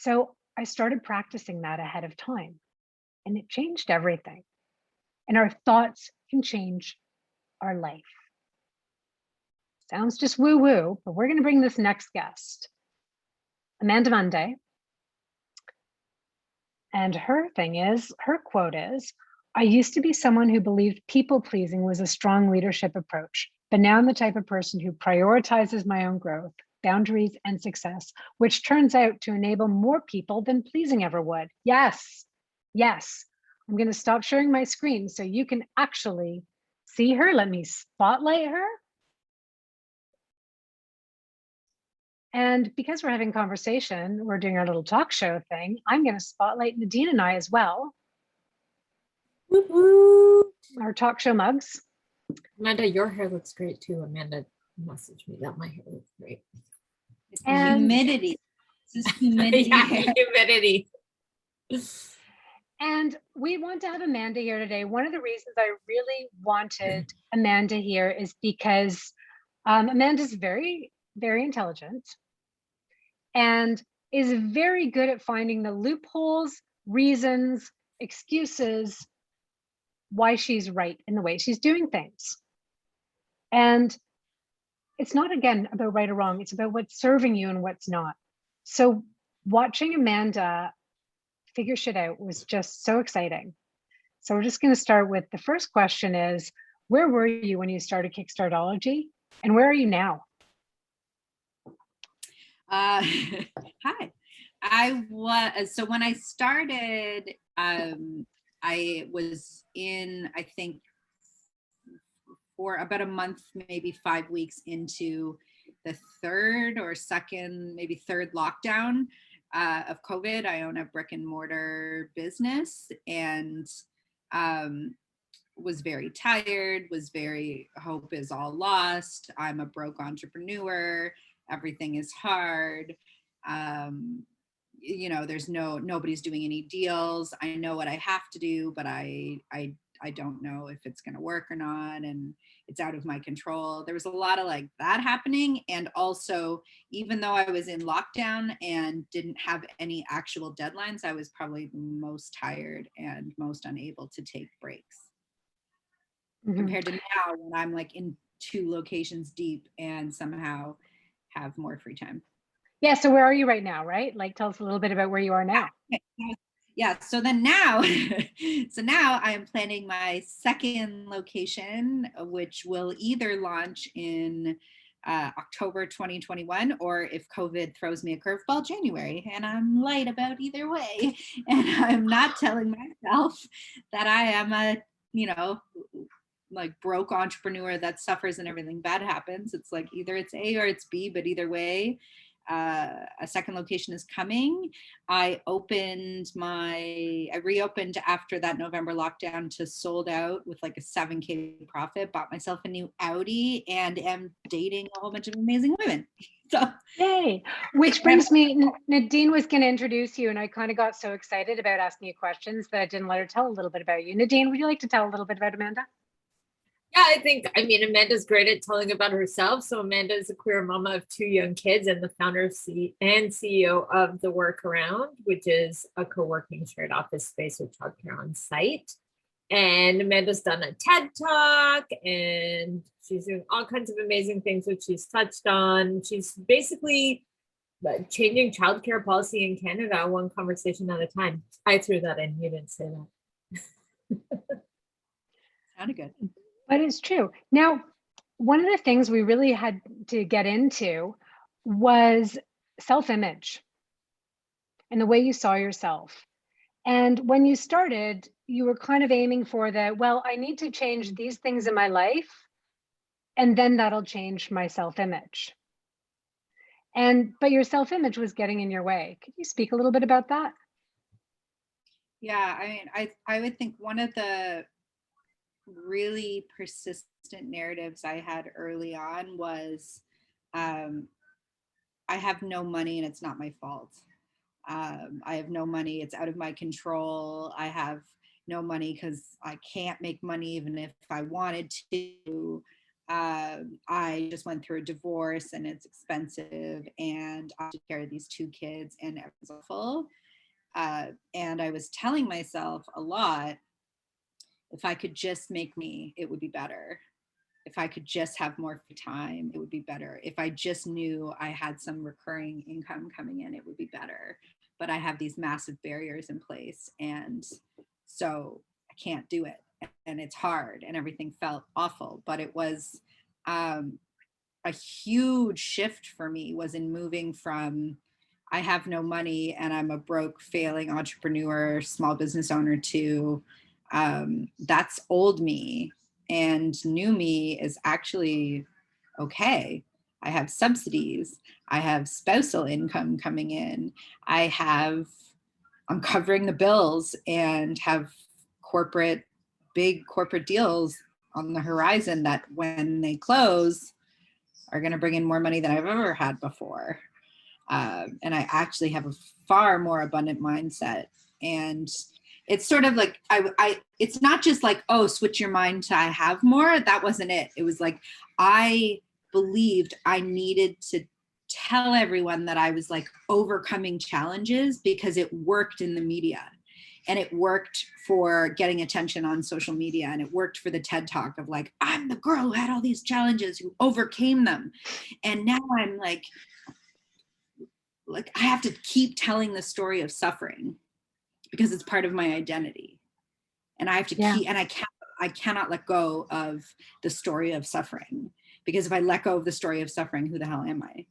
So I started practicing that ahead of time, and it changed everything. And our thoughts can change our life. Sounds just woo woo, but we're going to bring this next guest, Amanda Munday. And her quote is, I used to be someone who believed people pleasing was a strong leadership approach, but now I'm the type of person who prioritizes my own growth, boundaries, and success, which turns out to enable more people than pleasing ever would. Yes, yes. I'm going to stop sharing my screen so you can actually see her. Let me spotlight her. And because we're having conversation, we're doing our little talk show thing, I'm going to spotlight Nadine and I as well. Woo-hoo. Our talk show mugs. Amanda, your hair looks great too. Amanda messaged me that my hair looks great. And humidity. This is humidity. Yeah, humidity. And we want to have Amanda here today. One of the reasons I really wanted Amanda here is because Amanda's very, very intelligent and is very good at finding the loopholes, reasons, excuses why she's right in the way she's doing things. And it's not, again, about right or wrong. It's about what's serving you and what's not. So watching Amanda figure shit out was just so exciting. So we're just going to start with the first question is, where were you when you started Kickstartology, and where are you now? Hi. So when I started, I was in, I think, for about a month, maybe 5 weeks into the third or second, maybe third lockdown of COVID. I own a brick and mortar business and was very tired, hope is all lost. I'm a broke entrepreneur. Everything is hard. There's nobody's doing any deals. I know what I have to do, but I don't know if it's going to work or not. And it's out of my control. There was a lot of like that happening. And also, even though I was in lockdown and didn't have any actual deadlines, I was probably the most tired and most unable to take breaks. Compared to now when I'm like in 2 locations deep and somehow have more free time. Yeah. So where are you right now, right? Like, tell us a little bit about where you are now. Yeah. So now I am planning my second location, which will either launch in October 2021, or if COVID throws me a curveball, January. And I'm light about either way. And I'm not telling myself that I am a, like broke entrepreneur that suffers and everything bad happens. It's like either it's A or it's B, but either way, a second location is coming. I reopened after that November lockdown to sold out with like a 7K profit, bought myself a new Audi, and am dating a whole bunch of amazing women. So yay. Which brings me, Nadine was going to introduce you, and I kind of got so excited about asking you questions that I didn't let her tell a little bit about you. Nadine, would you like to tell a little bit about Amanda? Yeah, Amanda's great at telling about herself. So Amanda is a queer mama of 2 young kids and the founder and CEO of The Workaround, which is a co-working shared office space with childcare on site. And Amanda's done a TED Talk, and she's doing all kinds of amazing things which she's touched on. She's basically changing childcare policy in Canada one conversation at a time. I threw that in. You didn't say that. Sounded good. But it's true. Now, one of the things we really had to get into was self-image and the way you saw yourself. And when you started, you were kind of aiming for the, well, I need to change these things in my life, and then that'll change my self-image. But your self-image was getting in your way. Could you speak a little bit about that? Yeah, I would think one of the really persistent narratives I had early on was I have no money and it's not my fault. I have no money, it's out of my control. I have no money because I can't make money even if I wanted to. I just went through a divorce and it's expensive, and I took care of these 2 kids and it was awful. And I was telling myself a lot, if I could just make me, it would be better. If I could just have more free time, it would be better. If I just knew I had some recurring income coming in, it would be better. But I have these massive barriers in place. And so I can't do it. And it's hard and everything felt awful. But it was a huge shift for me was in moving from I have no money and I'm a broke, failing entrepreneur, small business owner to that's old me, and new me is actually okay. I have subsidies. I have spousal income coming in. I'm covering the bills and have big corporate deals on the horizon that when they close are going to bring in more money than I've ever had before. And I actually have a far more abundant mindset. And it's sort of like, it's not just like, oh, switch your mind to I have more. That wasn't it. It was like, I believed I needed to tell everyone that I was like overcoming challenges because it worked in the media. And it worked for getting attention on social media. And it worked for the TED Talk of like, I'm the girl who had all these challenges, who overcame them. And now I'm like I have to keep telling the story of suffering because it's part of my identity. And I have to keep, and I cannot let go of the story of suffering, because if I let go of the story of suffering, who the hell am I?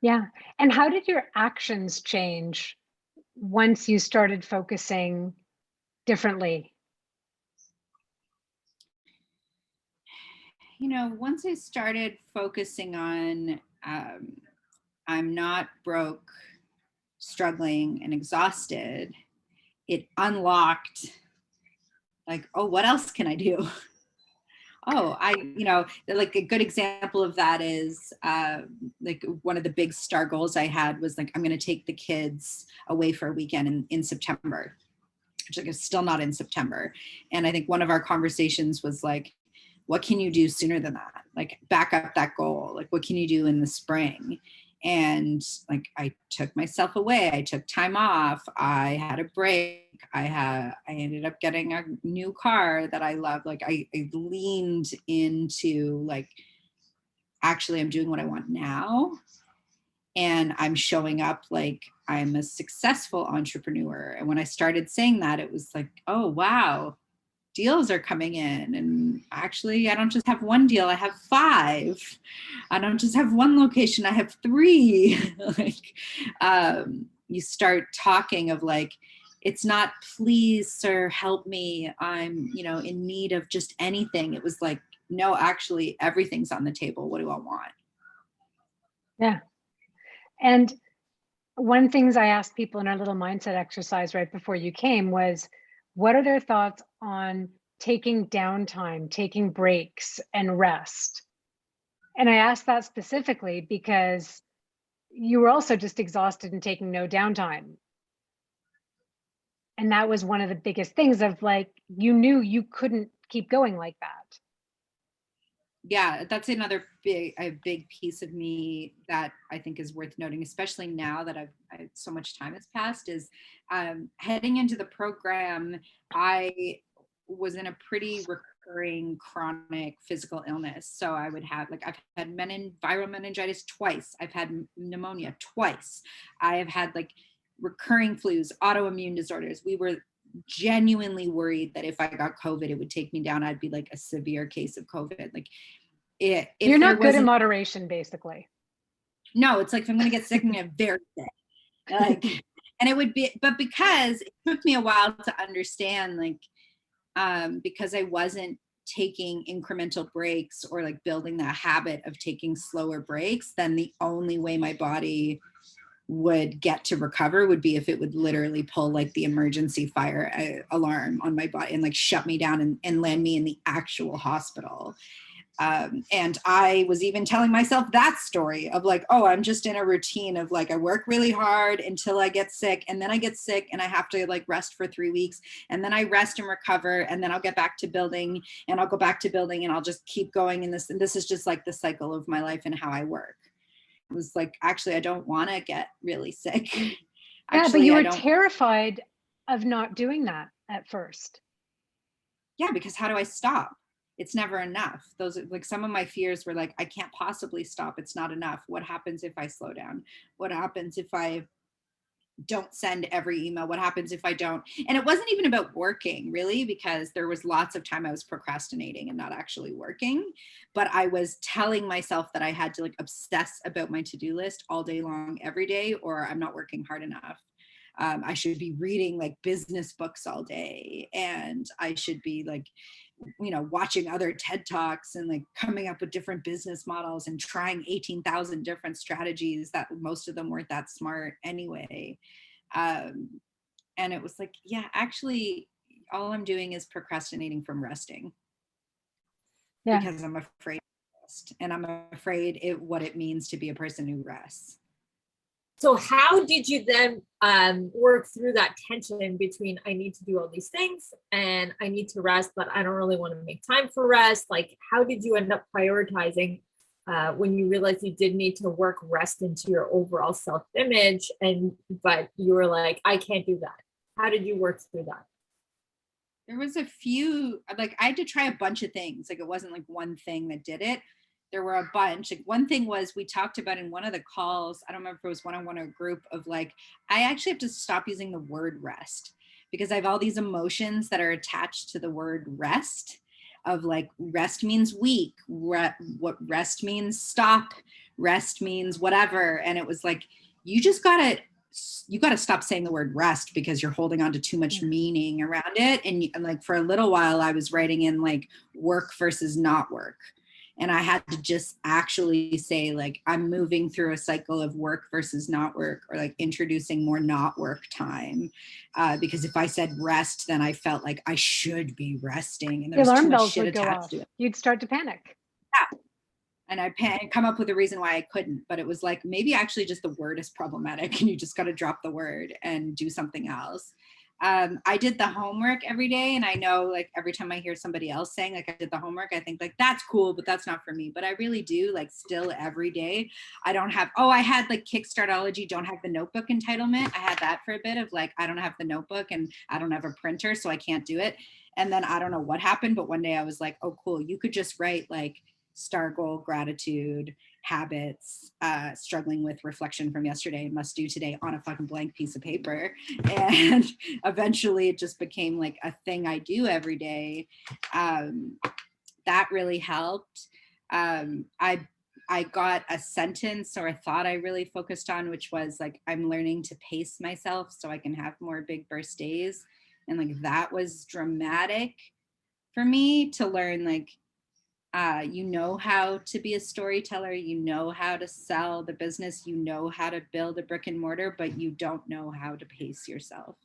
Yeah. And how did your actions change once you started focusing differently? You know, once I started focusing on I'm not broke, struggling, and exhausted, it unlocked like, oh, what else can I do? Oh, like a good example of that is like one of the big star goals I had was like, I'm going to take the kids away for a weekend in September, which like is still not in September. And I think one of our conversations was like, what can you do sooner than that? Like back up that goal. Like, what can you do in the spring? And like, I took myself away. I took time off. I had a break. I ended up getting a new car that I love. Like I leaned into like, actually I'm doing what I want now. And I'm showing up like I'm a successful entrepreneur. And when I started saying that, it was like, oh, wow, deals are coming in. And actually, I don't just have one deal, I have 5. I don't just have one location, I have 3. Like, you start talking of like, it's not please, sir, help me, I'm, in need of just anything. It was like, no, actually everything's on the table. What do I want? Yeah. And one things I asked people in our little mindset exercise right before you came was, what are their thoughts on taking downtime, taking breaks and rest? And I asked that specifically because you were also just exhausted and taking no downtime. And that was one of the biggest things of like, you knew you couldn't keep going like that. Yeah, that's another big piece of me that I think is worth noting, especially now that I've so much time has passed, is heading into the program, I was in a pretty recurring chronic physical illness. So I would have I've had viral meningitis twice. I've had pneumonia twice. I have had like recurring flus, autoimmune disorders. We were genuinely worried that if I got COVID, it would take me down. I'd be like a severe case of COVID. Like you're not good at moderation, basically. No, it's like if I'm going to get sick, I'm going to get very sick. Like, and it would be, but because it took me a while to understand, like, because I wasn't taking incremental breaks or like building that habit of taking slower breaks, then the only way my body would get to recover would be if it would literally pull like the emergency fire alarm on my body and like shut me down and land me in the actual hospital. And I was even telling myself that story of like, oh, I'm just in a routine of like, I work really hard until I get sick, and then I get sick and I have to like rest for 3 weeks, and then I rest and recover, and then I'll get back to building, and I'll go back to building, and I'll just keep going in this. And this is just like the cycle of my life and how I work. It was like, actually, I don't want to get really sick. Yeah, but you were terrified of not doing that at first. Yeah, because how do I stop? It's never enough. Those, like, some of my fears were like, I can't possibly stop. It's not enough. What happens if I slow down? What happens if I don't send every email? What happens if I don't? And it wasn't even about working really, because there was lots of time I was procrastinating and not actually working, but I was telling myself that I had to like obsess about my to-do list all day long, every day, or I'm not working hard enough. I should be reading like business books all day, and I should be like, you know, watching other TED Talks and like coming up with different business models and trying 18,000 different strategies that most of them weren't that smart anyway. And it was like, yeah, actually, all I'm doing is procrastinating from resting. Yeah. Because I'm afraid to rest, and I'm afraid what it means to be a person who rests. So how did you then work through that tension between I need to do all these things and I need to rest, but I don't really want to make time for rest? Like, how did you end up prioritizing when you realized you did need to work rest into your overall self-image, but you were like, I can't do that? How did you work through that? There was a few, like I had to try a bunch of things. Like it wasn't like one thing that did it. There were a bunch. Like one thing was, we talked about in one of the calls, I don't remember if it was one-on-one or a group, of like, I actually have to stop using the word rest, because I have all these emotions that are attached to the word rest, of like, rest means weak, what rest means stop, rest means whatever. And it was like, you gotta stop saying the word rest, because you're holding on to too much meaning around it. And like for a little while I was writing in like work versus not work. And I had to just actually say, like, I'm moving through a cycle of work versus not work, or like introducing more not work time. Because if I said rest, then I felt like I should be resting, and there's too much shit attached to it. You'd start to panic. Yeah. And I'd come up with a reason why I couldn't, but it was like, maybe actually just the word is problematic, and you just got to drop the word and do something else. I did the homework every day, and I know like every time I hear somebody else saying like I did the homework, I think like that's cool, but that's not for me. But I really do, like, still every day. I don't have, I had like Kickstartology don't have the notebook entitlement. I had that for a bit of like, I don't have the notebook and I don't have a printer, so I can't do it. And then I don't know what happened, but one day I was like, oh cool, you could just write like STAR goal, gratitude, habits, struggling with reflection from yesterday, must do today, on a fucking blank piece of paper. And eventually it just became like a thing I do every day. That really helped. I got a sentence or a thought I really focused on, which was like, I'm learning to pace myself so I can have more big burst days. And like, that was dramatic for me to learn, like, you know how to be a storyteller, you know how to sell the business, you know how to build a brick and mortar, but you don't know how to pace yourself.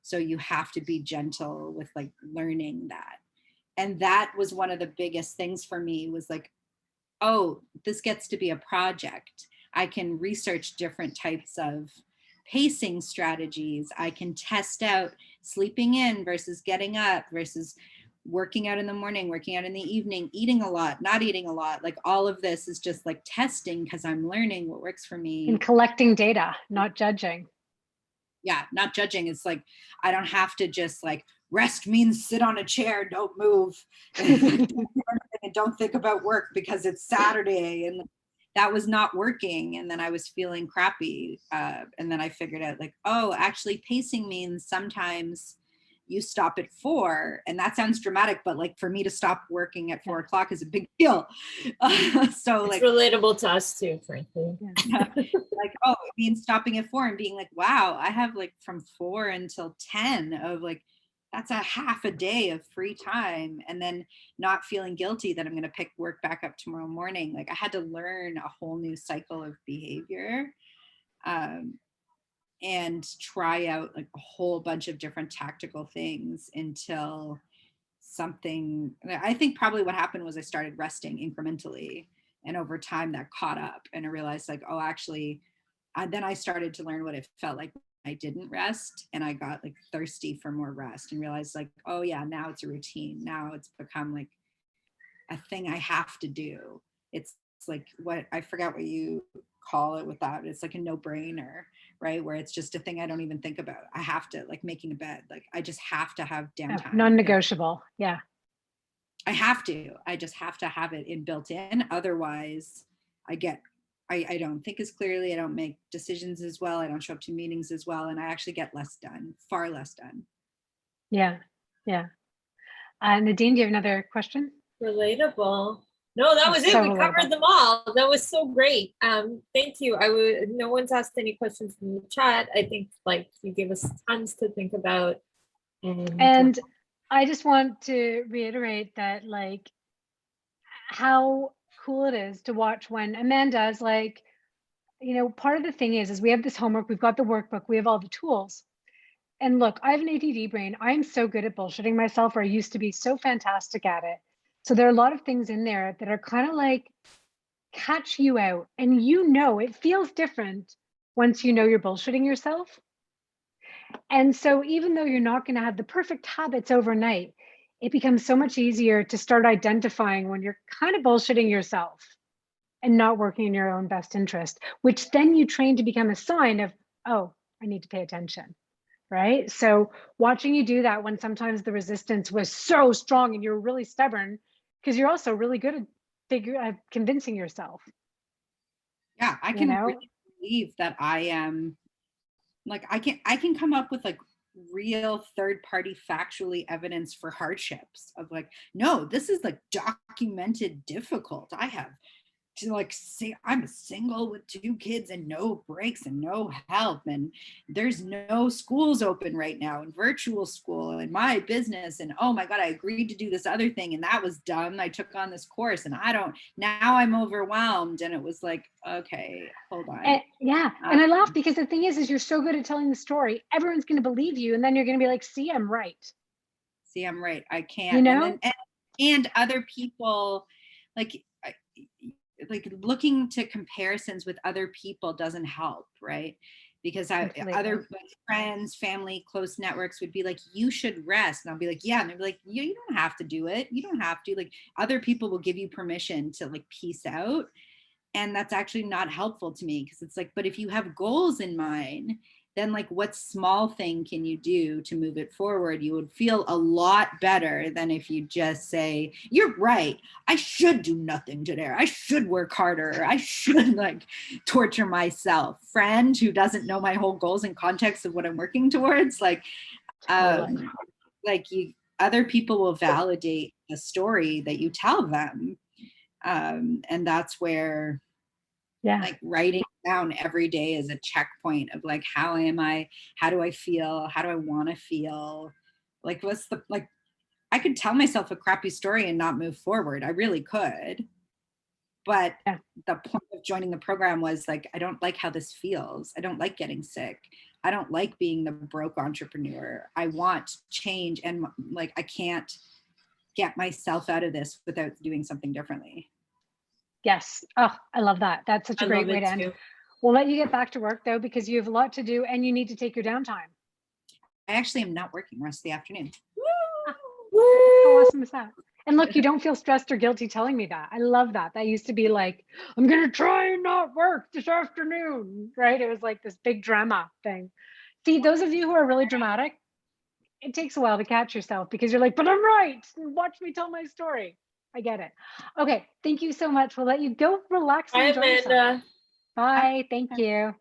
So you have to be gentle with like learning that. And that was one of the biggest things for me, was like, oh, this gets to be a project. I can research different types of pacing strategies. I can test out sleeping in versus getting up versus working out in the morning, working out in the evening, eating a lot, not eating a lot. Like all of this is just like testing, because I'm learning what works for me. And collecting data, not judging. Yeah, not judging. It's like, I don't have to just like, rest means sit on a chair, don't move, and don't think about work because it's Saturday. And that was not working. And then I was feeling crappy. And then I figured out like, oh, actually pacing means sometimes you stop at 4, and that sounds dramatic, but like for me to stop working at 4 o'clock is a big deal. So it's like relatable to us too, frankly. Yeah. Like, oh, it means stopping at 4 and being like, wow, I have like from 4 until 10 of like, that's a half a day of free time. And then not feeling guilty that I'm going to pick work back up tomorrow morning. Like I had to learn a whole new cycle of behavior. And try out like a whole bunch of different tactical things until something, I think probably what happened was I started resting incrementally, and over time that caught up, and I realized like, oh, actually, then I started to learn what it felt like I didn't rest, and I got like thirsty for more rest and realized like, oh yeah, now it's a routine. Now it's become like a thing I have to do. It's like, what, I forgot what you call it with that. It's like a no-brainer, right? Where it's just a thing I don't even think about. I have to, like making a bed, like I just have to have downtime. Non-negotiable. Yeah. I just have to have it built in. Otherwise I don't think as clearly. I don't make decisions as well. I don't show up to meetings as well. And I actually get less done, far less done. Yeah. Yeah. Nadine, do you have another question? Relatable. No, that was it. So We covered them all. That was so great. Thank you. No one's asked any questions from the chat. I think like you gave us tons to think about. And I just want to reiterate that like how cool it is to watch when Amanda's like, you know, part of the thing is we have this homework, we've got the workbook, we have all the tools. And look, I have an ADD brain. I'm so good at bullshitting myself, or I used to be so fantastic at it. So there are a lot of things in there that are kind of like catch you out. And you know, it feels different once you know you're bullshitting yourself. And so even though you're not going to have the perfect habits overnight, it becomes so much easier to start identifying when you're kind of bullshitting yourself and not working in your own best interest, which then you train to become a sign of, oh, I need to pay attention. Right? So watching you do that when sometimes the resistance was so strong and you're really stubborn, because you're also really good at convincing yourself. Yeah, I can really believe that I am like, I can come up with like real third-party factually evidence for hardships of like, no, this is like documented difficult. I have to like say I'm single with 2 kids and no breaks and no help, and there's no schools open right now, and virtual school and my business, and oh my god, I agreed to do this other thing and that was done. I took on this course and now I'm overwhelmed. And it was like, okay, hold on. And, yeah, and I laugh because the thing is you're so good at telling the story, everyone's going to believe you, and then you're going to be like, see, I'm right. I can't, you know, and other people like looking to comparisons with other people doesn't help, right? Because other friends, family, close networks would be like, you should rest, and I'll be like, yeah, and they'd be like, you don't have to do it, you don't have to. Like, other people will give you permission to like peace out, and that's actually not helpful to me, because it's like, but if you have goals in mind, then like what small thing can you do to move it forward? You would feel a lot better than if you just say, you're right, I should do nothing today, I should work harder, I should like torture myself. Friend who doesn't know my whole goals and context of what I'm working towards, like other people will validate the story that you tell them, and that's where like writing down every day is a checkpoint of like, how am I, how do I feel, how do I want to feel, like what's the, like I could tell myself a crappy story and not move forward, I really could, but the point of joining the program was like, I don't like how this feels, I don't like getting sick, I don't like being the broke entrepreneur, I want change, and like I can't get myself out of this without doing something differently. Yes. Oh, I love that. That's such a great way to end. We'll let you get back to work though, because you have a lot to do and you need to take your downtime. I actually am not working the rest of the afternoon. Woo! How awesome is that? And look, you don't feel stressed or guilty telling me that. I love that. That used to be like, I'm going to try and not work this afternoon, right? It was like this big drama thing. See, those of you who are really dramatic, it takes a while to catch yourself, because you're like, but I'm right. Watch me tell my story. I get it. Okay. Thank you so much. We'll let you go relax. Bye, Amanda. Bye. Thank you.